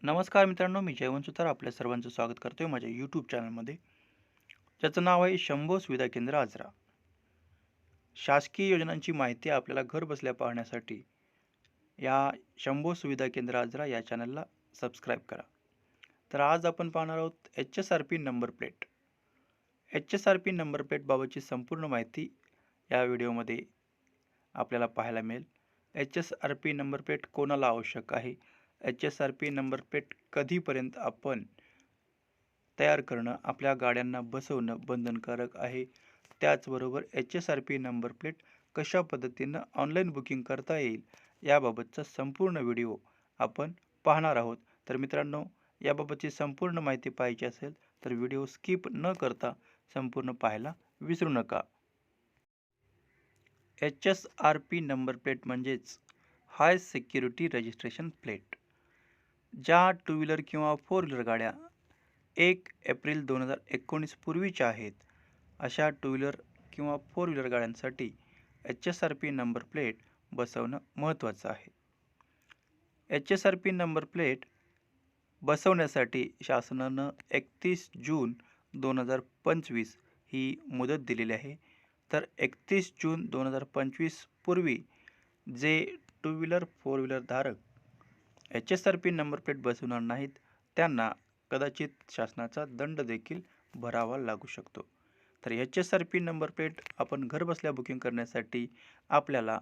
नमस्कार मित्रांनो, मी जयवंत सुतार आपल्या सर्वांचं स्वागत करतोय माझ्या यूट्यूब चॅनलमध्ये, ज्याचं नाव आहे शंभो सुविधा केंद्र आजरा. शासकीय योजनांची माहिती आपल्याला घर बसल्या पाहण्यासाठी या शंभो सुविधा केंद्र आजरा या चॅनलला सबस्क्राईब करा. तर आज आपण पाहणार आहोत HSRP number plate. HSRP number plate बाबतची संपूर्ण माहिती या व्हिडिओमध्ये आपल्याला पाहायला मिळेल. HSRP नंबर प्लेट कोणाला आवश्यक आहे? HSRP नंबर प्लेट कधीपर्यंत आपण तयार करणं, आपल्या गाड्यांना बसवणं बंधनकारक आहे. त्याचबरोबर HSRP नंबर प्लेट कशा पद्धतीनं ऑनलाईन बुकिंग करता येईल, याबाबतचा संपूर्ण व्हिडिओ आपण पाहणार आहोत. तर मित्रांनो, याबाबतची संपूर्ण माहिती पाहायची असेल तर व्हिडिओ स्किप न करता संपूर्ण पाहायला विसरू नका. HSRP नंबर प्लेट म्हणजेच हाय सिक्युरिटी रजिस्ट्रेशन प्लेट. ज्या टू व्हीलर किंवा फोर व्हीलर गाड्या 1 एप्रिल 2019 पूर्वीच्या आहेत, अशा टू व्हीलर किंवा फोर व्हीलर गाड्यांसाठी HSRP नंबर प्लेट बसवणं महत्त्वाचं आहे. HSRP नंबर प्लेट बसवण्यासाठी शासनानं 31 जून 2025 ही मुदत दिलेली आहे. तर 31 जून 2025 पूर्वी जे टू व्हीलर फोर व्हीलर धारक HSRP नंबर प्लेट बसवणार नाहीत, त्यांना कदाचित शासनाचा दंड देखील भरावा लागू शकतो. तर HSRP नंबर प्लेट आपण घरबसल्या बुकिंग करण्यासाठी आपल्याला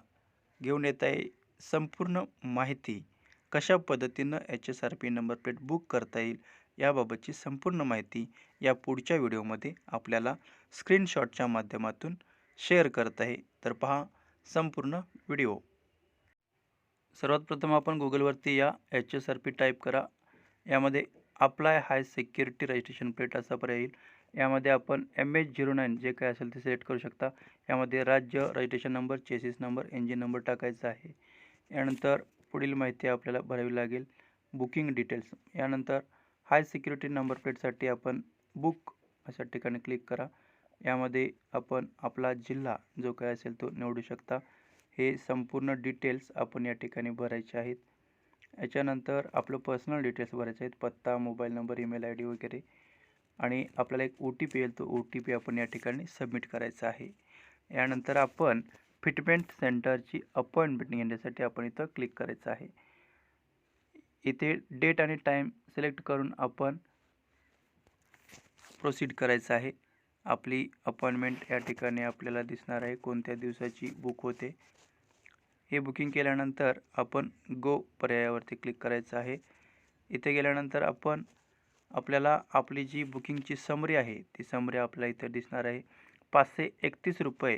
घेऊन येत आहे संपूर्ण माहिती. कशा पद्धतीनं HSRP नंबर प्लेट बुक करता येईल, याबाबतची संपूर्ण माहिती या पुढच्या व्हिडिओमध्ये आपल्याला स्क्रीनशॉटच्या माध्यमातून शेअर करत आहे. तर पहा संपूर्ण व्हिडिओ. सर्वात प्रथम आपण गुगलवरती या HSRP टाईप करा. यामध्ये अप्लाय हाय सिक्युरिटी रजिस्ट्रेशन प्लेट असा पर्याय येईल. यामध्ये आपण MH09 जे काय असेल ते सिलेक्ट करू शकता. यामध्ये राज्य, registration number, chassis number, engine number टाकायचा आहे. यानंतर पुढील माहिती आपल्याला भरावी लागेल, बुकिंग डिटेल्स. यानंतर हाय सिक्युरिटी नंबर प्लेटसाठी आपण बुक अशा ठिकाणी क्लिक करा. यामध्ये आपण आपला जिल्हा जो काय असेल तो निवडू शकता. हे संपूर्ण डिटेल्स आपण या ठिकाणी भरायचे आहेत. याच्यानंतर आपलं पर्सनल डिटेल्स भरायचे आहेत, पत्ता, मोबाईल नंबर, ईमेल ID वगैरे. आणि आपल्याला एक OTP येईल, तो OTP आपण या ठिकाणी सबमिट करायचा आहे. यानंतर आपण फिटमेंट सेंटरची अपॉइंटमेंट घेण्यासाठी आपण इथं क्लिक करायचं आहे. इथे डेट आणि टाईम सिलेक्ट करून आपण प्रोसीड करायचं आहे. आपली अपॉइंटमेंट या ठिकाणी आपल्याला दिसणार आहे, कोणत्या दिवसाची बुक होते. हे बुकिंग केल्यानंतर आपण गो पर्यायावरती क्लिक करायचं आहे. इथे गेल्यानंतर आपण आपल्याला आपली जी बुकिंगची समरी आहे ती समरी आपल्याला इथे दिसणार आहे. 531 रुपये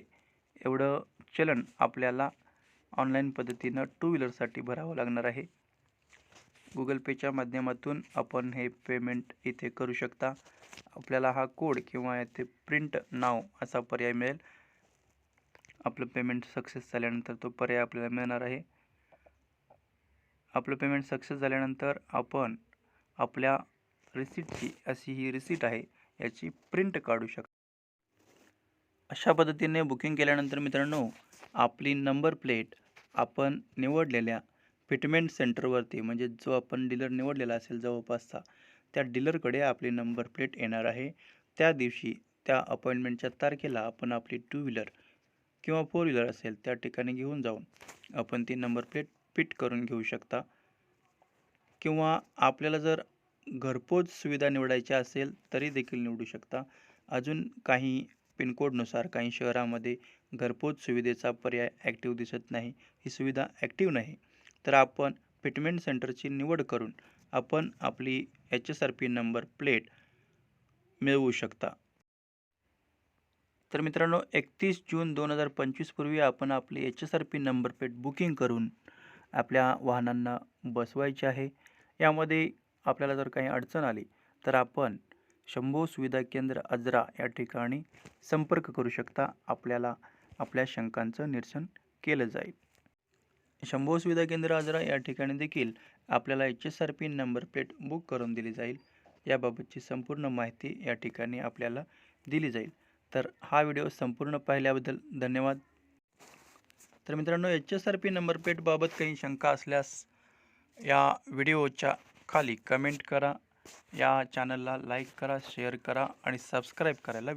एवढं चलन आपल्याला ऑनलाईन पद्धतीनं टू व्हीलरसाठी भरावं लागणार आहे. गुगल पेच्या माध्यमातून आपण हे पेमेंट इथे करू शकता. आपल्याला हा कोड किंवा इथे प्रिंट नाव असा पर्याय मिळेल. आपलं पेमेंट सक्सेस झाल्यानंतर तो पर्याय आपल्याला मिळणार आहे. आपलं पेमेंट सक्सेस झाल्यानंतर आपण आपल्या रिसीटची, अशी ही रिसीट आहे, याची प्रिंट काढू शकता. अशा पद्धतीने बुकिंग केल्यानंतर मित्रांनो, आपली नंबर प्लेट आपण निवडलेल्या फिटमेंट सेंटरवरती, म्हणजे जो आपण डीलर निवडलेला असेल जवळपासचा, त्या डीलरकडे आपली नंबर प्लेट येणार आहे. त्या दिवशी त्या अपॉइंटमेंटच्या तारखेला आपण आपली टू व्हीलर किंवा फोर व्हीलर असेल त्या ठिकाणी घेऊन जाऊन आपण ती नंबर प्लेट फिट करून घेऊ शकता. किंवा आपल्याला जर घरपोच सुविधा निवडायची असेल तरी देखील निवडू शकता. अजून काही पिनकोडनुसार काही शहरामध्ये घरपोच सुविधेचा पर्याय ॲक्टिव्ह दिसत नाही, ही सुविधा ॲक्टिव्ह नाही. तर आपण फिटमेंट सेंटरची निवड करून आपण आपली HSRP नंबर प्लेट मिळवू शकता. तर मित्रांनो, 31 जून 2025 पूर्वी आपण आपली HSRP नंबर प्लेट बुकिंग करून आपल्या वाहनांना बसवायचे आहे. यामध्ये आपल्याला जर काही अडचण आली तर आपण शंभो सुविधा केंद्र आजरा या ठिकाणी संपर्क करू शकता. आपल्याला आपल्या शंकांचं निरसन केलं जाईल. शंभो सुविधा केंद्र आजरा या ठिकाणी देखील आपल्याला HSRP नंबर प्लेट बुक करून दिली जाईल. याबाबतची संपूर्ण माहिती या ठिकाणी आपल्याला दिली जाईल. तर हा व्हिडिओ संपूर्ण पाहिल्याबद्दल धन्यवाद. तर मित्रांनो, HSRP नंबर प्लेटबाबत काही शंका असल्यास या व्हिडिओच्या खाली कमेंट करा. या चॅनलला लाईक करा, शेअर करा आणि सबस्क्राईब करायला